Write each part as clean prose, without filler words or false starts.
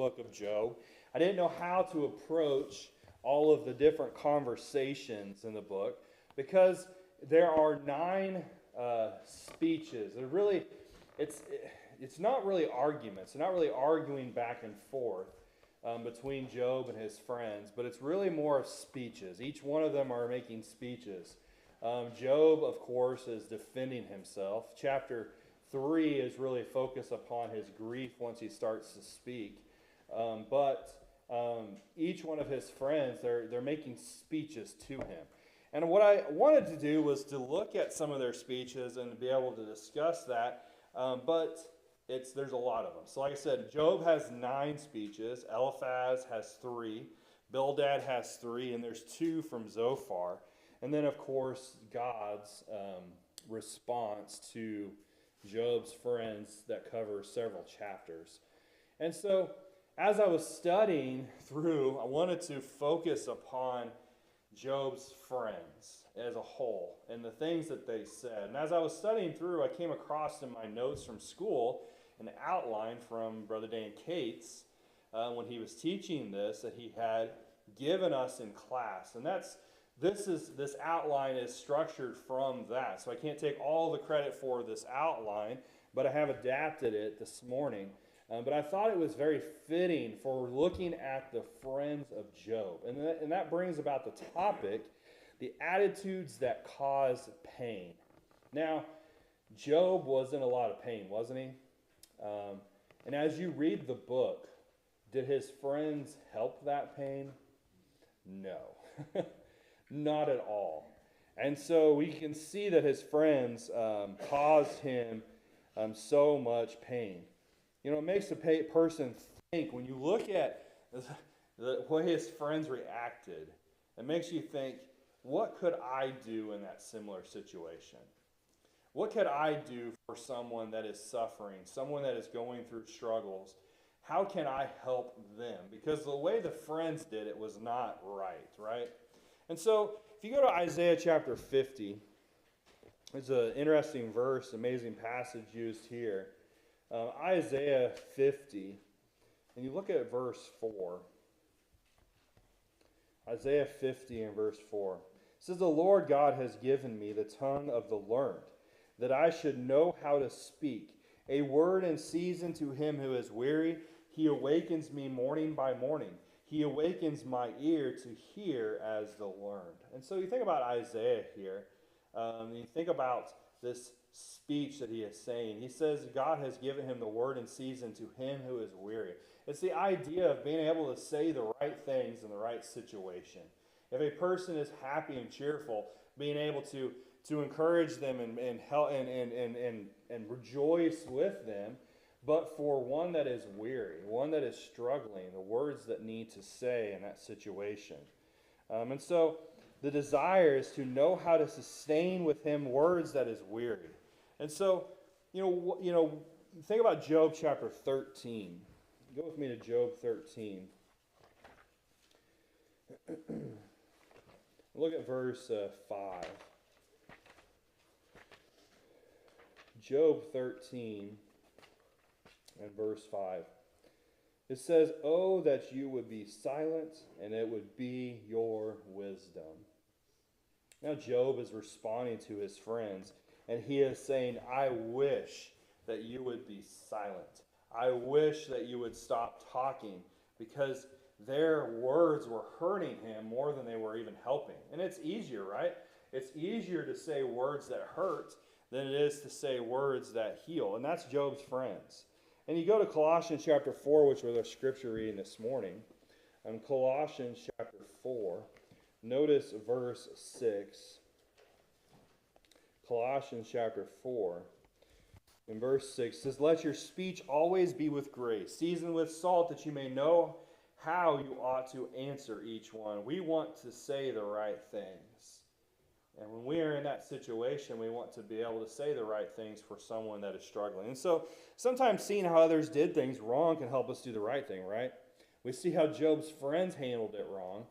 book of Job. I didn't know how to approach all of the different conversations in the book because there are 9 speeches. It's not really arguments. They're not really arguing back and forth between Job and his friends, but it's really more of speeches. Each one of them are making speeches. Job, of course, is defending himself. Chapter 3 is really focused upon his grief once he starts to speak. But each one of his friends, they're making speeches to him. And what I wanted to do was to look at some of their speeches and be able to discuss that. But there's a lot of them. So like I said, Job has 9 speeches. Eliphaz has 3. Bildad has 3. And there's 2 from Zophar. And then, of course, God's response to Job's friends that covers several chapters. And so, as I was studying through, I wanted to focus upon Job's friends as a whole and the things that they said. And as I was studying through, I came across in my notes from school an outline from Brother Dan Cates when he was teaching this that he had given us in class. And this outline is structured from that. So I can't take all the credit for this outline, but I have adapted it this morning. But I thought it was very fitting for looking at the friends of Job. And that brings about the topic, the attitudes that cause pain. Now, Job was in a lot of pain, wasn't he? And as you read the book, did his friends help that pain? No, not at all. And so we can see that his friends caused him so much pain. You know, it makes a person think, when you look at the way his friends reacted, it makes you think, what could I do in that similar situation? What could I do for someone that is suffering, someone that is going through struggles? How can I help them? Because the way the friends did it was not right? And so, if you go to Isaiah chapter 50, there's an interesting verse, amazing passage used here. Isaiah 50, and you look at verse 4. Isaiah 50 and verse 4. It says, "The Lord God has given me the tongue of the learned, that I should know how to speak. A word in season to him who is weary. He awakens me morning by morning. He awakens my ear to hear as the learned." And so you think about Isaiah here. You think about this speech that he is saying. He says God has given him the word in season to him who is weary. It's the idea of being able to say the right things in the right situation. If a person is happy and cheerful, being able to encourage them and help and rejoice with them. But for one that is weary, one that is struggling, the words that need to say in that situation. And so the desire is to know how to sustain with him words that is weary. And so, you know, think about Job chapter 13. Go with me to Job 13. Look at verse 5. Job 13 and verse 5. It says, "Oh, that you would be silent, and it would be your wisdom." Now Job is responding to his friends, and he is saying, "I wish that you would be silent. I wish that you would stop talking," because their words were hurting him more than they were even helping. And it's easier, right? It's easier to say words that hurt than it is to say words that heal. And that's Job's friends. And you go to Colossians chapter 4, which was our scripture reading this morning. Colossians chapter 4, notice verse 6. Colossians chapter 4, in verse 6 says, "Let your speech always be with grace, seasoned with salt, that you may know how you ought to answer each one." We want to say the right things. And when we are in that situation, we want to be able to say the right things for someone that is struggling. And so sometimes seeing how others did things wrong can help us do the right thing, right? We see how Job's friends handled it wrong.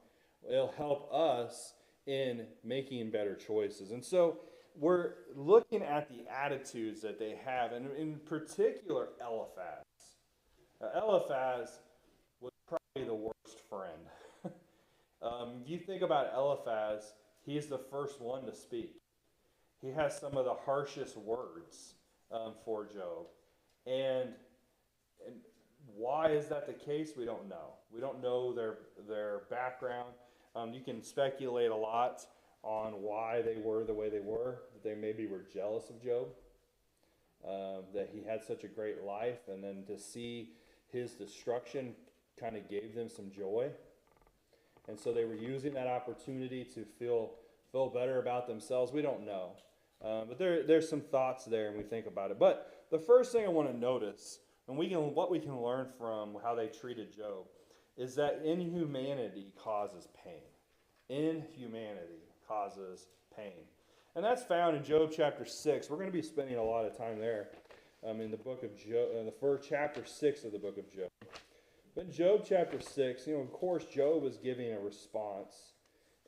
It'll help us in making better choices. And so we're looking at the attitudes that they have, and in particular Eliphaz. Eliphaz was probably the worst friend. You think about Eliphaz, he's the first one to speak. He has some of the harshest words for Job. And why is that the case? We don't know. We don't know their background. You can speculate a lot on why they were the way they were. They maybe were jealous of Job, that he had such a great life, and then to see his destruction kind of gave them some joy. And so they were using that opportunity to feel better about themselves. We don't know. But there's some thoughts there, and we think about it. But the first thing I want to notice, and what we can learn from how they treated Job, is that inhumanity causes pain. Inhumanity causes pain. And that's found in Job chapter 6. We're going to be spending a lot of time there in the book of Job, in the first chapter 6 of the book of Job. But in Job chapter 6, of course, Job is giving a response.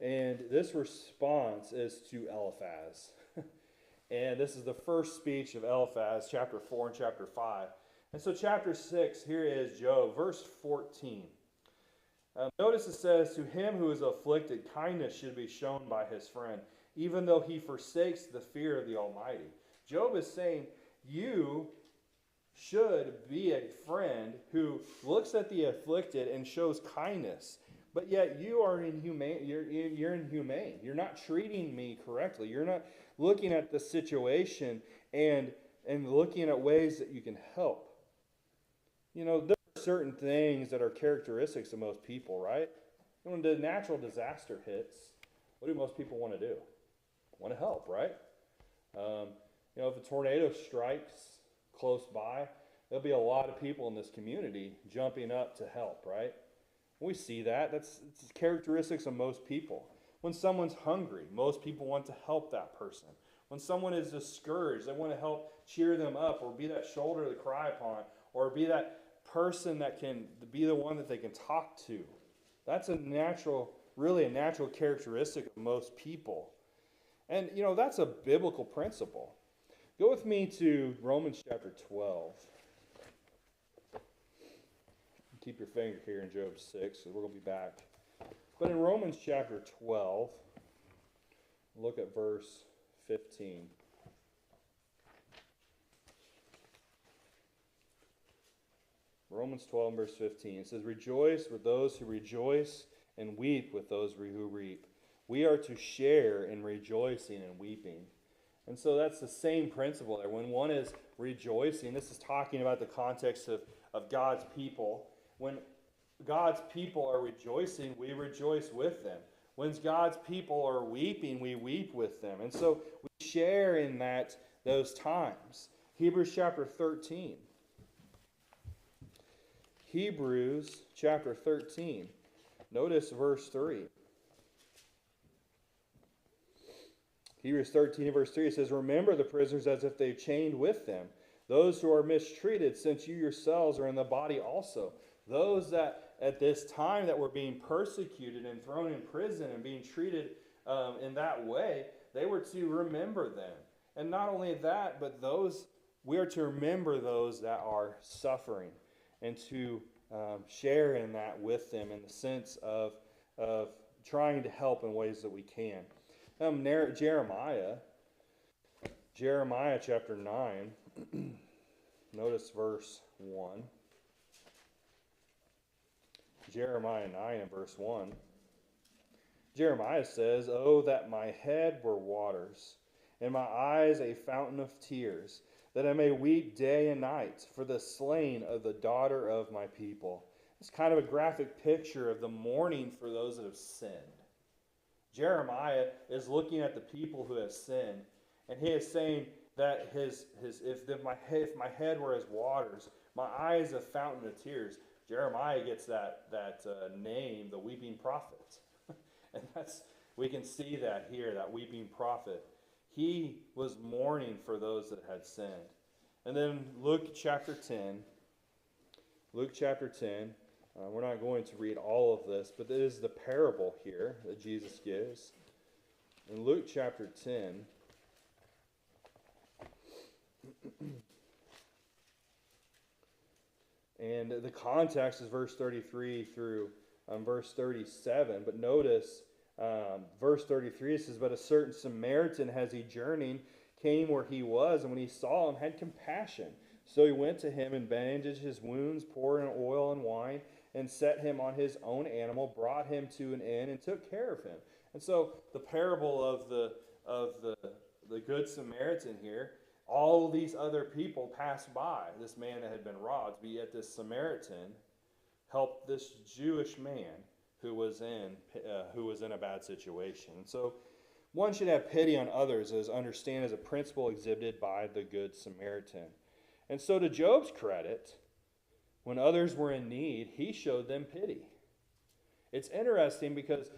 And this response is to Eliphaz. And this is the first speech of Eliphaz, chapter 4 and chapter 5. And so chapter 6, here is Job, verse 14. Notice it says, "To him who is afflicted, kindness should be shown by his friend, even though he forsakes the fear of the Almighty." Job is saying, you should be a friend who looks at the afflicted and shows kindness. But yet you are inhumane. You're inhumane. You're not treating me correctly. You're not looking at the situation and looking at ways that you can help. There are certain things that are characteristics of most people, right? When the natural disaster hits, what do most people want to do? Want to help, right? If a tornado strikes close by, there'll be a lot of people in this community jumping up to help, right? We see that. It's characteristics of most people. When someone's hungry, most people want to help that person. When someone is discouraged, they want to help cheer them up, or be that shoulder to cry upon, or be that person that can be the one that they can talk to. That's really a natural characteristic of most people. And, that's a biblical principle. Go with me to Romans chapter 12. Keep your finger here in Job 6, so we're going to be back. But in Romans chapter 12, look at verse 15. Romans 12, verse 15. It says, "Rejoice with those who rejoice, and weep with those who weep. We are to share in rejoicing and weeping." And so that's the same principle there. When one is rejoicing, this is talking about the context of God's people. When God's people are rejoicing, we rejoice with them. When God's people are weeping, we weep with them. And so we share in those times. Hebrews chapter 13. Hebrews chapter 13. Notice verse 3. Hebrews 13 verse 3 says, "Remember the prisoners as if they chained with them, those who are mistreated, since you yourselves are in the body also." Those that at this time that were being persecuted and thrown in prison and being treated in that way, they were to remember them. And not only that, but we are to remember those that are suffering, and to share in that with them in the sense of trying to help in ways that we can. Jeremiah chapter 9, notice verse 1. Jeremiah 9 and verse 1. Jeremiah says, "Oh, that my head were waters, and my eyes a fountain of tears, that I may weep day and night for the slain of the daughter of my people." It's kind of a graphic picture of the mourning for those that have sinned. Jeremiah is looking at the people who have sinned, and he is saying that if my head were as waters, my eyes a fountain of tears. Jeremiah gets that name, the weeping prophet. And we can see that here, that weeping prophet. He was mourning for those that had sinned. And then Luke chapter 10. Luke chapter 10. We're not going to read all of this, but it is the parable here that Jesus gives. In Luke chapter 10, And the context is verse 33 through verse 37. But notice verse 33, it says, "But a certain Samaritan, as he journeyed, came where he was, and when he saw him, had compassion. So he went to him and bandaged his wounds, poured in oil and wine, and set him on his own animal, brought him to an inn, and took care of him." And so the parable of the Good Samaritan here, all these other people passed by this man that had been robbed, but yet this Samaritan helped this Jewish man who was in a bad situation. And so one should have pity on others, as understand as a principle exhibited by the Good Samaritan. And so to Job's credit, when others were in need, he showed them pity. It's interesting because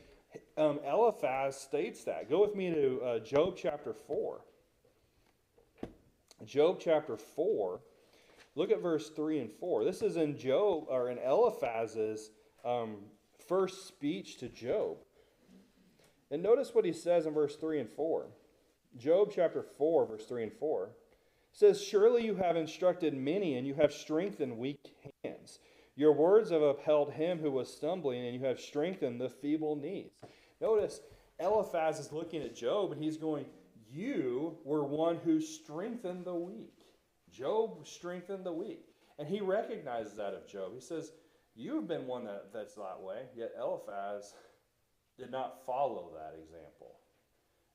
Eliphaz states that. Go with me to Job chapter 4. Job chapter 4. Look at verse 3 and 4. This is in Eliphaz's first speech to Job. And notice what he says in verse 3 and 4. Job chapter 4, verse 3 and 4. Says, "Surely you have instructed many, and you have strengthened weak hands. Your words have upheld him who was stumbling, and you have strengthened the feeble knees." Notice, Eliphaz is looking at Job, and he's going, "You were one who strengthened the weak." Job strengthened the weak. And he recognizes that of Job. He says, "You've been one that's that way," yet Eliphaz did not follow that example.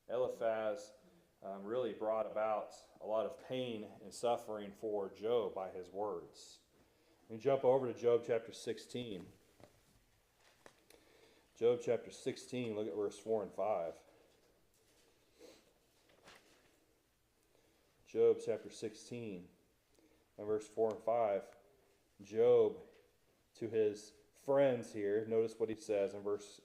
Eliphaz really brought about a lot of pain and suffering for Job by his words. We jump over to Job chapter 16. Job chapter 16, look at verse 4 and 5. Job chapter 16 and verse 4 and 5. Job, to his friends here, notice what he says in verse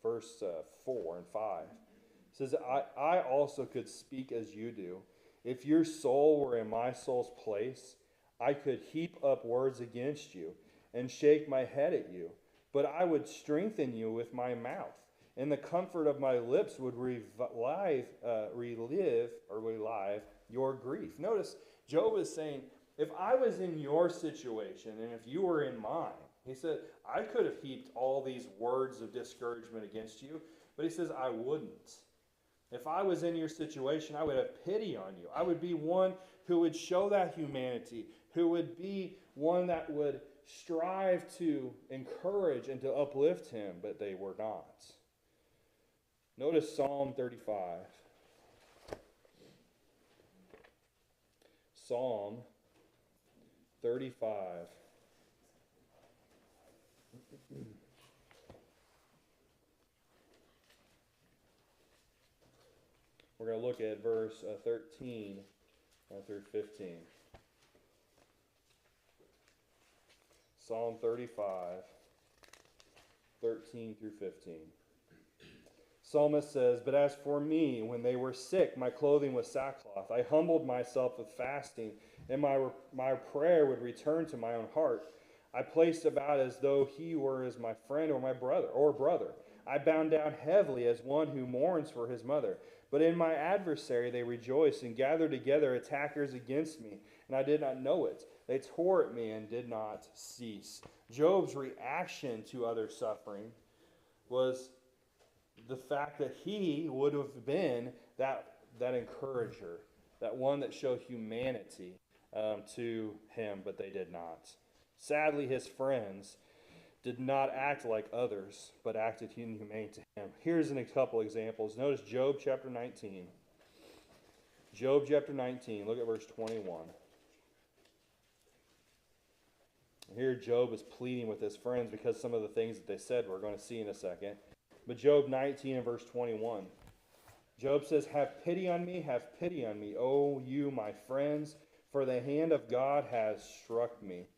4 and 5. It says, I also could speak as you do. If your soul were in my soul's place, I could heap up words against you and shake my head at you. But I would strengthen you with my mouth, and the comfort of my lips would relive your grief. Notice, Job is saying, if I was in your situation and if you were in mine, he said, I could have heaped all these words of discouragement against you, but he says, I wouldn't. If I was in your situation, I would have pity on you. I would be one who would show that humanity, who would be one that would strive to encourage and to uplift him, but they were not. Notice Psalm 35. Psalm 35. We're going to look at verse 13 through 15. Psalm 35, 13 through 15. Psalmist says, "But as for me, when they were sick, my clothing was sackcloth. I humbled myself with fasting, and my prayer would return to my own heart. I placed about as though he were as my friend or my brother. I bound down heavily as one who mourns for his mother. But in my adversary they rejoiced and gathered together attackers against me, and I did not know it. They tore at me and did not cease." Job's reaction to other suffering was the fact that he would have been that encourager, that one that showed humanity to him, but they did not. Sadly, his friends did not act like others, but acted inhumane to him. Here's a couple examples. Notice Job chapter 19. Job chapter 19, look at verse 21. Here Job is pleading with his friends because some of the things that they said we're going to see in a second. But Job 19 and verse 21. Job says, have pity on me, O you my friends, for the hand of God has struck me."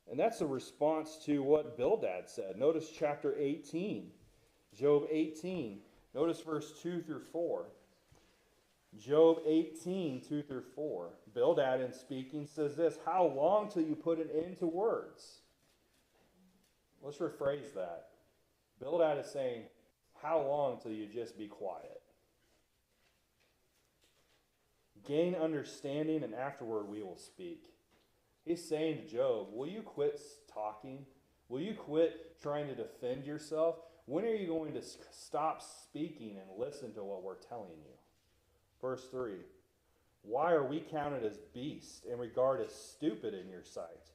And that's a response to what Bildad said. Notice chapter 18. Job 18. Notice verse 2 through 4. Job 18, 2 through 4. Bildad, in speaking, says this, "How long till you put an end to words?" Let's rephrase that. Bildad is saying, how long till you just be quiet? Gain understanding, and afterward we will speak. He's saying to Job, will you quit talking? Will you quit trying to defend yourself? When are you going to stop speaking and listen to what we're telling you? Verse 3, why are we counted as beasts and regarded as stupid in your sight?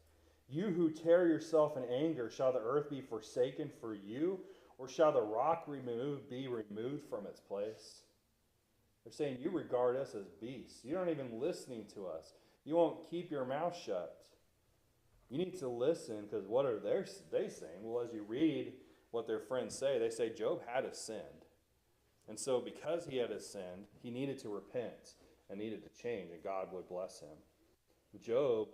You who tear yourself in anger, shall the earth be forsaken for you? Or shall the rock be removed from its place? They're saying you regard us as beasts. You aren't even listening to us. You won't keep your mouth shut. You need to listen, because what are they saying? Well, as you read what their friends say, they say Job had sinned. And so because he had sinned, he needed to repent and needed to change, and God would bless him. Job,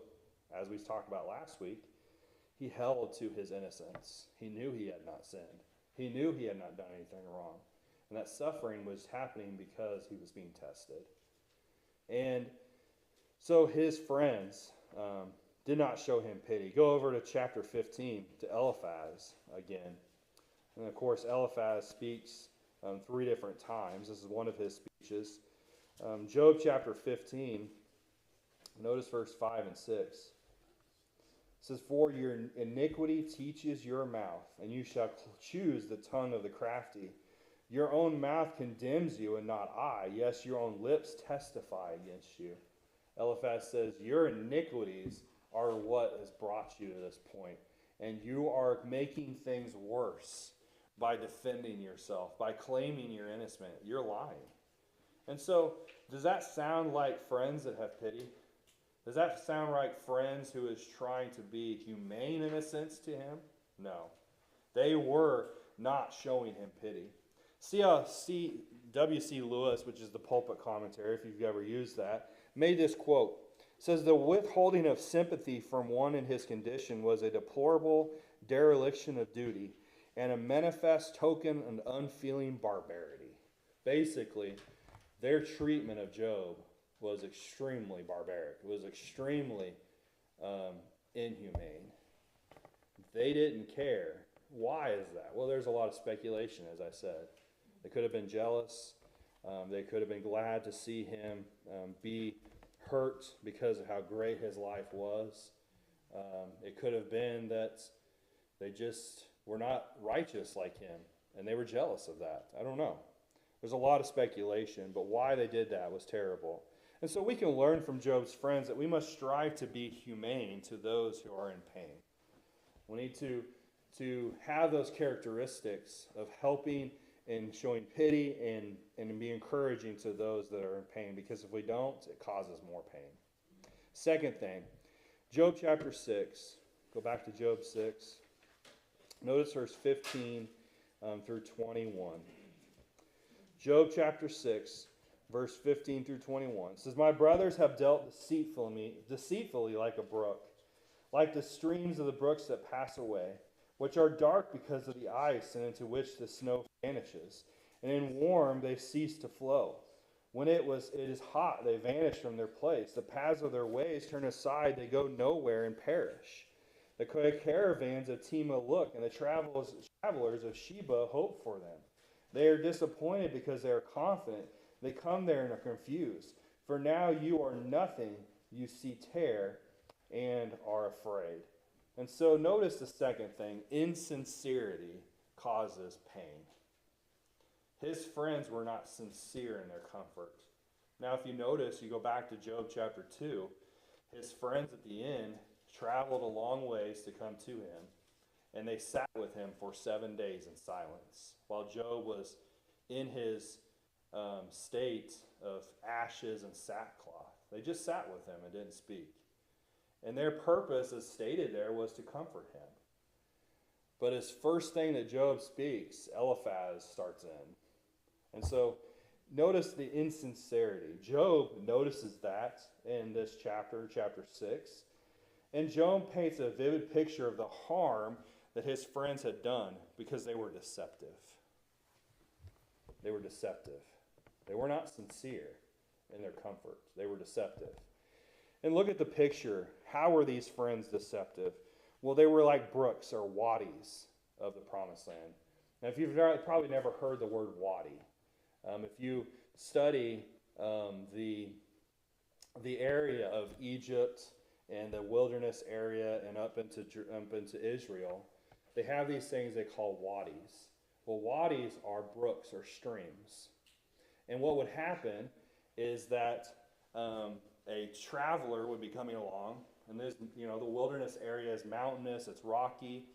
as we talked about last week, he held to his innocence. He knew he had not sinned. He knew he had not done anything wrong. And that suffering was happening because he was being tested. And so his friends did not show him pity. Go over to chapter 15, to Eliphaz again. And of course, Eliphaz speaks 3 different times. This is one of his speeches. Job chapter 15, notice verse 5 and 6. It says, for your iniquity teaches your mouth, and you shall choose the tongue of the crafty. Your own mouth condemns you, and not I. Yes, your own lips testify against you. Eliphaz says, your iniquities are what has brought you to this point, and you are making things worse by defending yourself, by claiming you're innocent. You're lying. And so, does that sound like friends that have pity? Does that sound like friends who is trying to be humane in a sense to him? No. They were not showing him pity. W.C. Lewis, which is the pulpit commentary, if you've ever used that, made this quote. It says, the withholding of sympathy from one in his condition was a deplorable dereliction of duty and a manifest token of unfeeling barbarity. Basically, their treatment of Job was extremely barbaric. It was extremely inhumane. They didn't care. Why is that? Well, there's a lot of speculation, as I said. They could have been jealous. They could have been glad to see him be hurt because of how great his life was. It could have been that they just were not righteous like him, and they were jealous of that. I don't know. There's a lot of speculation, but why they did that was terrible. And so we can learn from Job's friends that we must strive to be humane to those who are in pain. We need to have those characteristics of helping and showing pity and be encouraging to those that are in pain, because if we don't, it causes more pain. Second thing, Job chapter 6. Go back to Job 6. Notice verse 15 through 21. Job chapter 6, verse 15 through 21. It says, my brothers have dealt deceitfully like a brook, like the streams of the brooks that pass away, which are dark because of the ice, and into which the snow vanishes. And in warm they cease to flow. When it is hot, they vanish from their place. The paths of their ways turn aside, they go nowhere and perish. The caravans of Tema look, and the travelers of Sheba hope for them. They are disappointed because they are confident. They come there and are confused. For now you are nothing, you see tear and are afraid. And so notice the second thing, insincerity causes pain. His friends were not sincere in their comfort. Now if you notice, you go back to Job chapter 2, his friends at the end traveled a long ways to come to him, and they sat with him for 7 days in silence, while Job was in his state of ashes and sackcloth. They just sat with him and didn't speak. And their purpose, as stated there, was to comfort him. But as first thing that Job speaks, Eliphaz starts in. And so notice the insincerity. Job notices that in this chapter 6. And Job paints a vivid picture of the harm that his friends had done because they were deceptive. They were deceptive. They were not sincere in their comfort. They were deceptive. And look at the picture. How were these friends deceptive? Well, they were like brooks or wadis of the promised land. Now, if you've probably never heard the word wadi, if you study the area of Egypt and the wilderness area and up into Israel, they have these things they call wadis. Well, wadis are brooks or streams. And what would happen is that a traveler would be coming along, and there's, the wilderness area is mountainous, it's rocky,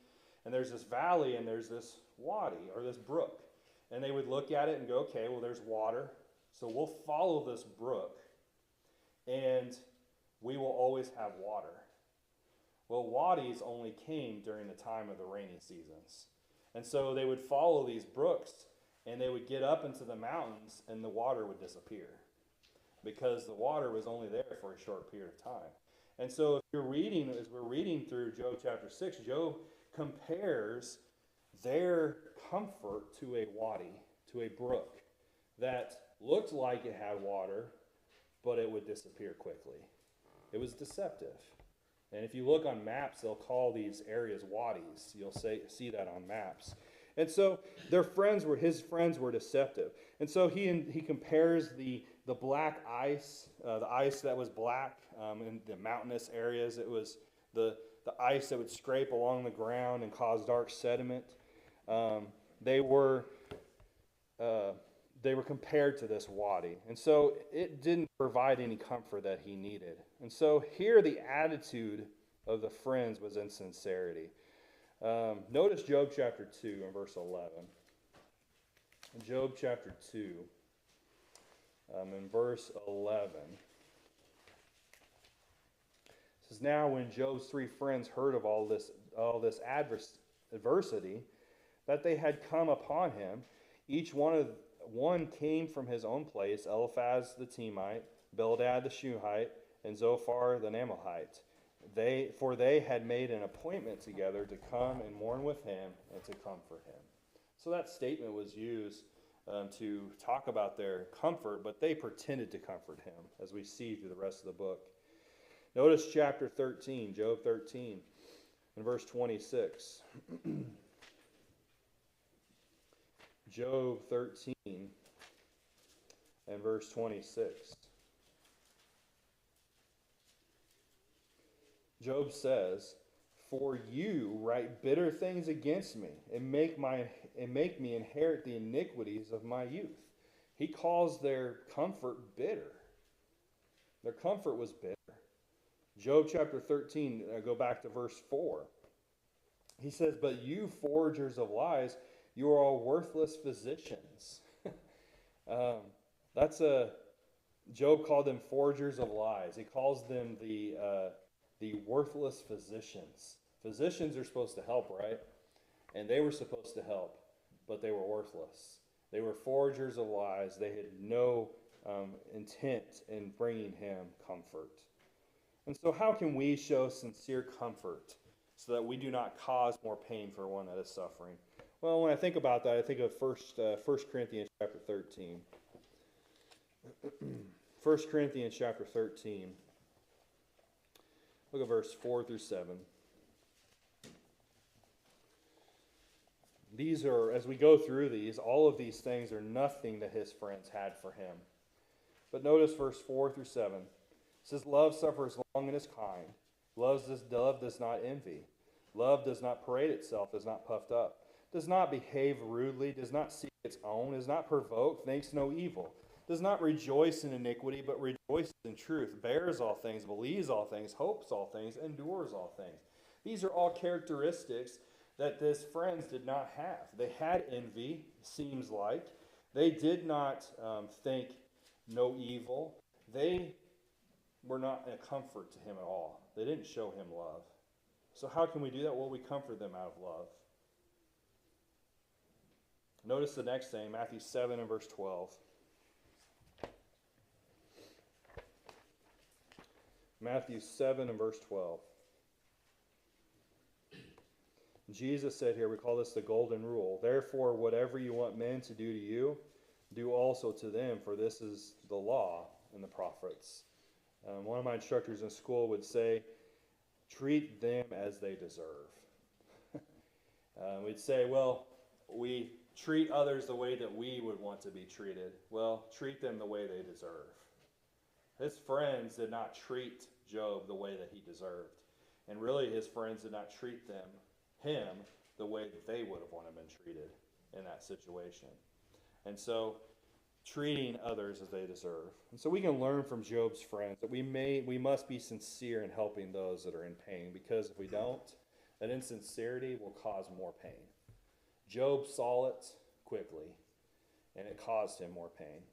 and there's this valley and there's this wadi or this brook. And they would look at it and go, okay, well, there's water, so we'll follow this brook, and we will always have water. Well, wadis only came during the time of the rainy seasons. And so they would follow these brooks, and they would get up into the mountains, and the water would disappear because the water was only there for a short period of time. And so as we're reading through Job chapter 6, Job compares their comfort to a wadi, to a brook that looked like it had water, but it would disappear quickly. It was deceptive. And if you look on maps, they'll call these areas wadis. You'll see that on maps. And so his friends were deceptive. And so he compares the black ice, the ice that was black in the mountainous areas. It was the ice that would scrape along the ground and cause dark sediment. They were compared to this wadi. And so it didn't provide any comfort that he needed. And so here the attitude of the friends was insincerity. Notice Job chapter 2 and verse 11. Job chapter 2 in verse 11. It says, now when Job's three friends heard of all this adversity that they had come upon him, each one came from his own place, Eliphaz the Temite, Bildad the Shuhite, and Zophar the Naamite. For they had made an appointment together to come and mourn with him and to comfort him. So that statement was used to talk about their comfort, but they pretended to comfort him, as we see through the rest of the book. Notice chapter 13, Job 13, and verse 26. Job 13 and verse 26. Job says, for you write bitter things against me and make me inherit the iniquities of my youth. He calls their comfort bitter. Their comfort was bitter. Job chapter 13, go back to verse 4. He says, but you forgers of lies, you are all worthless physicians. Job called them forgers of lies. He calls them the worthless physicians. Physicians are supposed to help, right? And they were supposed to help, but they were worthless. They were forgers of lies. They had no intent in bringing him comfort. And so how can we show sincere comfort so that we do not cause more pain for one that is suffering? Well, when I think about that, I think of 1 Corinthians chapter 13. 1 Corinthians chapter 13. Look at verse 4 through 7. These are, as we go through these, all of these things are nothing that his friends had for him. But notice verse 4 through 7. It says, love suffers long and is kind. Love does not envy. Love does not parade itself, is not puffed up, does not behave rudely, does not seek its own, is not provoked, thinks no evil, does not rejoice in iniquity, but rejoices in truth, bears all things, believes all things, hopes all things, endures all things. These are all characteristics that his friends did not have. They had envy, seems like. They did not think no evil. They were not a comfort to him at all. They didn't show him love. So how can we do that? Well, we comfort them out of love. Notice the next thing, Matthew 7 and verse 12. Matthew 7 and verse 12. Jesus said here, we call this the golden rule. Therefore, whatever you want men to do to you, do also to them, for this is the law and the prophets. One of my instructors in school would say, treat them as they deserve. We'd say, well, we treat others the way that we would want to be treated. Well, treat them the way they deserve. His friends did not treat Job the way that he deserved. And really, his friends did not treat him the way that they would have wanted been treated in that situation. And so, treating others as they deserve. And so we can learn from Job's friends that we must be sincere in helping those that are in pain, because if we don't, that insincerity will cause more pain. Job saw it quickly, and it caused him more pain.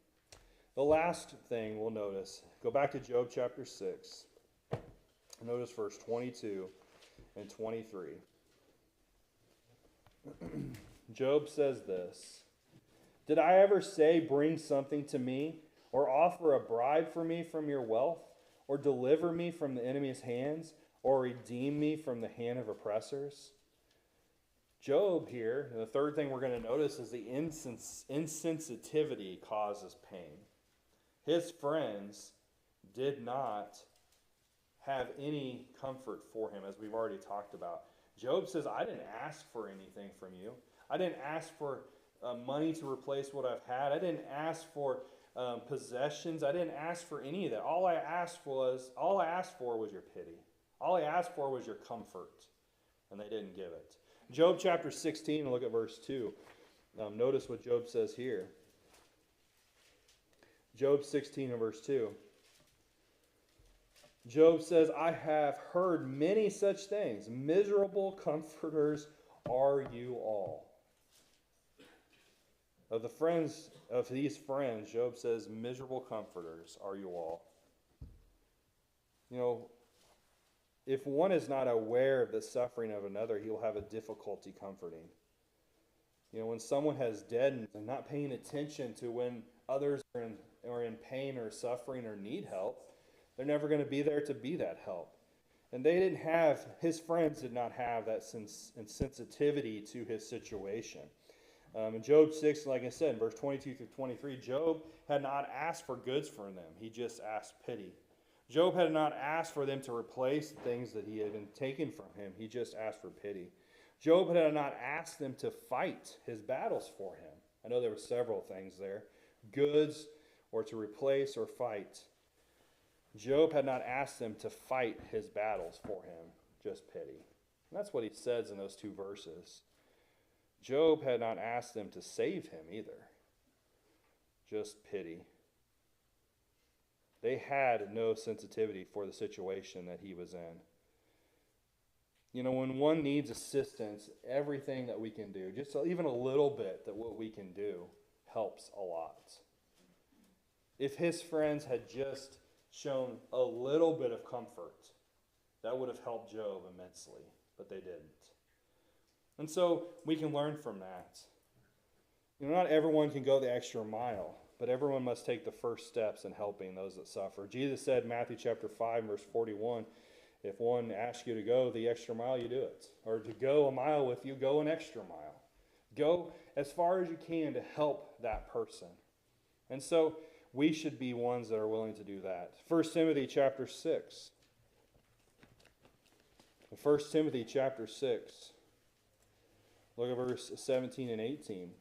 The last thing we'll notice, go back to Job chapter 6. Notice verse 22 and 23. Job says this, "Did I ever say, 'Bring something to me,' or offer a bribe for me from your wealth, or deliver me from the enemy's hands, or redeem me from the hand of oppressors?" Job here, and the third thing we're going to notice is the insensitivity causes pain. His friends did not have any comfort for him, as we've already talked about. Job says, "I didn't ask for anything from you. I didn't ask for money to replace what I've had. I didn't ask for possessions. I didn't ask for any of that. All I asked for was your pity. All I asked for was your comfort." And they didn't give it. Job chapter 16, look at verse 2. Notice what Job says here. Job 16 and verse 2. Job says, "I have heard many such things. Miserable comforters are you all." Of these friends, Job says, "Miserable comforters are you all." You know, if one is not aware of the suffering of another, he will have a difficulty comforting. You know, when someone has deadened and not paying attention to when others are in pain or suffering or need help, they're never going to be there to be that help. And his friends did not have that sensitivity to his situation. In Job 6, like I said, in verse 22 through 23, Job had not asked for goods from them. He just asked pity. Job had not asked for them to replace the things that he had been taken from him. He just asked for pity. Job had not asked them to fight his battles for him. I know there were several things there. Goods, or to replace or fight. Job had not asked them to fight his battles for him, just pity. And that's what he says in those two verses. Job had not asked them to save him either, just pity. They had no sensitivity for the situation that he was in. You know, when one needs assistance, everything that we can do, just even a little bit that what we can do, helps a lot. If his friends had just shown a little bit of comfort, that would have helped Job immensely, but they didn't. And so we can learn from that. You know, not everyone can go the extra mile, but everyone must take the first steps in helping those that suffer. Jesus said in Matthew chapter 5, verse 41, if one asks you to go the extra mile, you do it. Or to go a mile with you, go an extra mile. Go as far as you can to help that person. And so we should be ones that are willing to do that. 1 Timothy chapter 6. 1 Timothy chapter 6. Look at verse 17 and 18.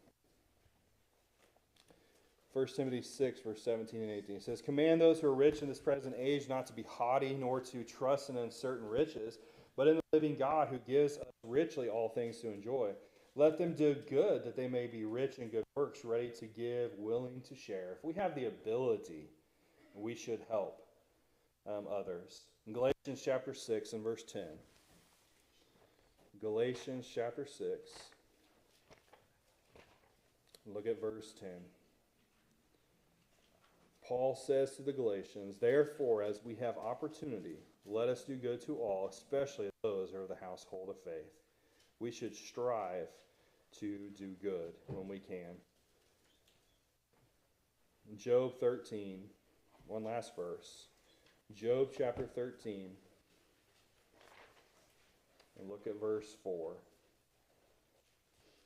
1 Timothy 6, verse 17 and 18. It says, "Command those who are rich in this present age not to be haughty, nor to trust in uncertain riches, but in the living God who gives us richly all things to enjoy. Let them do good, that they may be rich in good works, ready to give, willing to share." If we have the ability, we should help others. In Galatians chapter 6 and verse 10. Galatians chapter 6. Look at verse 10. Paul says to the Galatians, "Therefore, as we have opportunity, let us do good to all, especially those who are of the household of faith." We should strive to do good when we can. In Job 13, one last verse. Job chapter 13. And look at verse 4.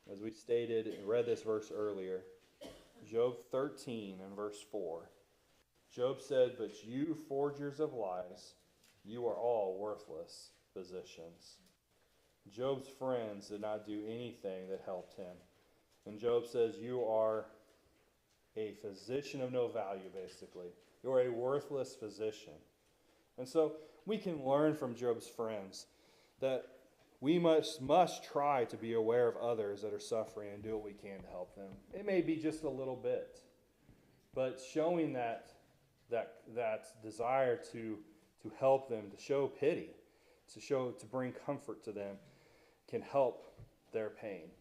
As we stated and read this verse earlier, Job 13 and verse 4. Job said, "But you forgers of lies, you are all worthless physicians." Job's friends did not do anything that helped him. And Job says, "You are a physician of no value," basically. You're a worthless physician. And so we can learn from Job's friends that we must try to be aware of others that are suffering and do what we can to help them. It may be just a little bit, but showing that desire to help them, to show pity, to bring comfort to them, can help their pain.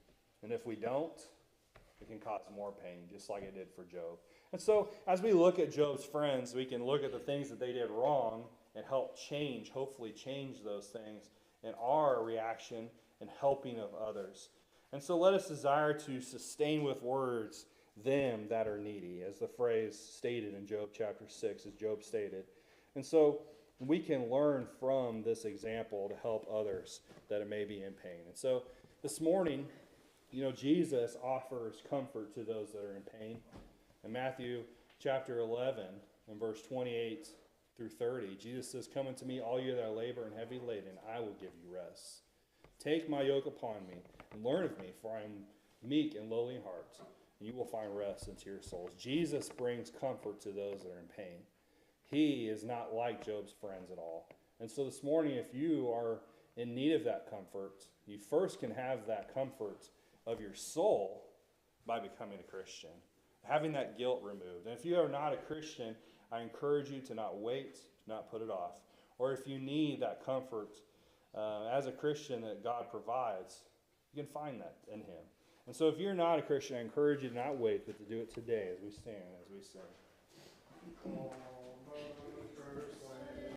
And if we don't, it can cause more pain, just like it did for Job. And so, as we look at Job's friends, we can look at the things that they did wrong and help hopefully change those things in our reaction and helping of others. And so let us desire to sustain with words them that are needy, as the phrase stated in Job chapter 6, as Job stated. And so we can learn from this example to help others that may be in pain. And so this morning, Jesus offers comfort to those that are in pain. In Matthew chapter 11, in verse 28 through 30, Jesus says, "Come unto me, all you that are labor and heavy laden, I will give you rest. Take my yoke upon me, and learn of me, for I am meek and lowly in heart, and you will find rest unto your souls." Jesus brings comfort to those that are in pain. He is not like Job's friends at all. And so this morning, if you are in need of that comfort, you first can have that comfort of your soul by becoming a Christian, having that guilt removed. And if you are not a Christian, I encourage you to not wait, to not put it off. Or if you need that comfort as a Christian that God provides, you can find that in Him. And so if you're not a Christian, I encourage you to not wait, but to do it today as we stand, as we sing.